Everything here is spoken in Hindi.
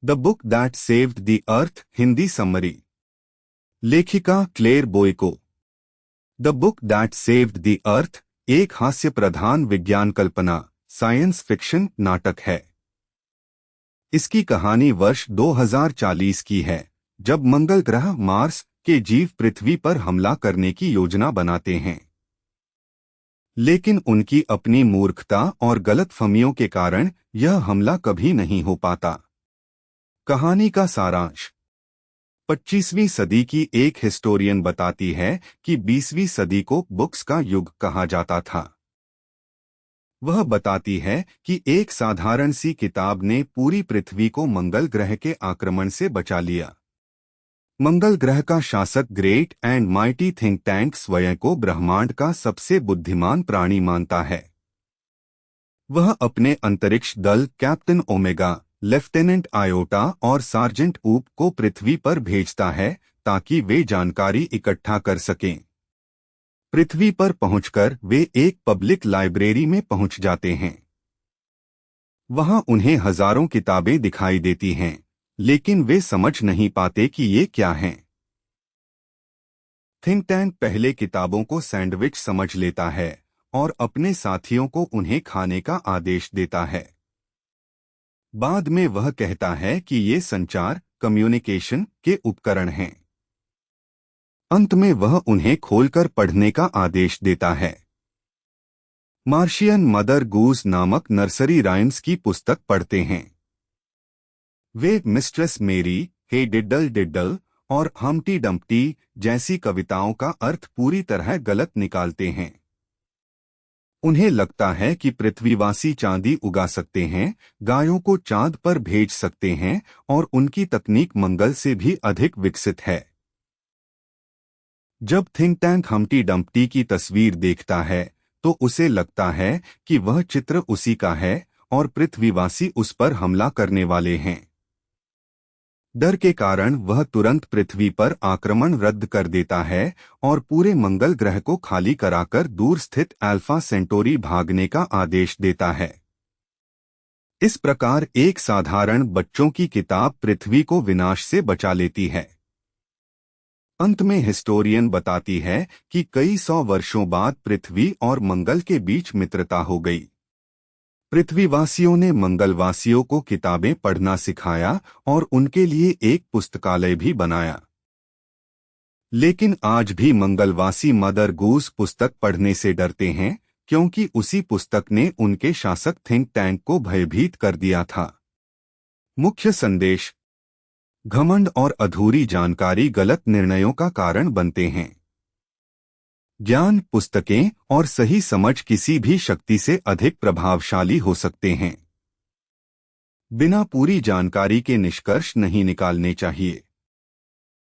The book that saved the earth Hindi summary. लेखिका Claire Boyko. The book that saved the earth एक हास्य प्रधान विज्ञान कल्पना साइंस फिक्शन नाटक है। इसकी कहानी वर्ष 2040 की है, जब मंगल ग्रह मार्स के जीव पृथ्वी पर हमला करने की योजना बनाते हैं, लेकिन उनकी अपनी मूर्खता और गलतफहमियों के कारण यह हमला कभी नहीं हो पाता। कहानी का सारांश। 25वीं सदी की एक हिस्टोरियन बताती है कि 20वीं सदी को बुक्स का युग कहा जाता था। वह बताती है कि एक साधारण सी किताब ने पूरी पृथ्वी को मंगल ग्रह के आक्रमण से बचा लिया। मंगल ग्रह का शासक great and mighty think tank स्वयं को ब्रह्मांड का सबसे बुद्धिमान प्राणी मानता है। वह अपने अंतरिक्ष दल कैप्टन ओमेगा, लेफ्टिनेंट आयोटा और सार्जेंट ऊप को पृथ्वी पर भेजता है ताकि वे जानकारी इकट्ठा कर सकें। पृथ्वी पर पहुंचकर वे एक पब्लिक लाइब्रेरी में पहुंच जाते हैं। वहां उन्हें हजारों किताबें दिखाई देती हैं, लेकिन वे समझ नहीं पाते कि ये क्या हैं। थिंक टैंक पहले किताबों को सैंडविच समझ लेता है और अपने साथियों को उन्हें खाने का आदेश देता है। बाद में वह कहता है कि ये संचार कम्युनिकेशन के उपकरण हैं। अंत में वह उन्हें खोलकर पढ़ने का आदेश देता है। मार्शियन मदर गूज नामक नर्सरी राइम्स की पुस्तक पढ़ते हैं। वे मिस्ट्रेस मेरी, हे डिड्डल डिड्डल और हम्टी डम्प्टी जैसी कविताओं का अर्थ पूरी तरह गलत निकालते हैं। उन्हें लगता है कि पृथ्वीवासी चांदी उगा सकते हैं, गायों को चांद पर भेज सकते हैं और उनकी तकनीक मंगल से भी अधिक विकसित है। जब थिंक टैंक हम्टी डम्प्टी की तस्वीर देखता है तो उसे लगता है कि वह चित्र उसी का है और पृथ्वीवासी उस पर हमला करने वाले हैं। डर के कारण वह तुरंत पृथ्वी पर आक्रमण रद्द कर देता है और पूरे मंगल ग्रह को खाली कराकर दूर स्थित अल्फा सेंटोरी भागने का आदेश देता है। इस प्रकार एक साधारण बच्चों की किताब पृथ्वी को विनाश से बचा लेती है। अंत में हिस्टोरियन बताती है कि कई सौ वर्षों बाद पृथ्वी और मंगल के बीच मित्रता हो गई। पृथ्वीवासियों ने मंगलवासियों को किताबें पढ़ना सिखाया और उनके लिए एक पुस्तकालय भी बनाया। लेकिन आज भी मंगलवासी मदर गूस पुस्तक पढ़ने से डरते हैं, क्योंकि उसी पुस्तक ने उनके शासक थिंक टैंक को भयभीत कर दिया था। मुख्य संदेश। घमंड और अधूरी जानकारी गलत निर्णयों का कारण बनते हैं। ज्ञान, पुस्तकें और सही समझ किसी भी शक्ति से अधिक प्रभावशाली हो सकते हैं। बिना पूरी जानकारी के निष्कर्ष नहीं निकालने चाहिए।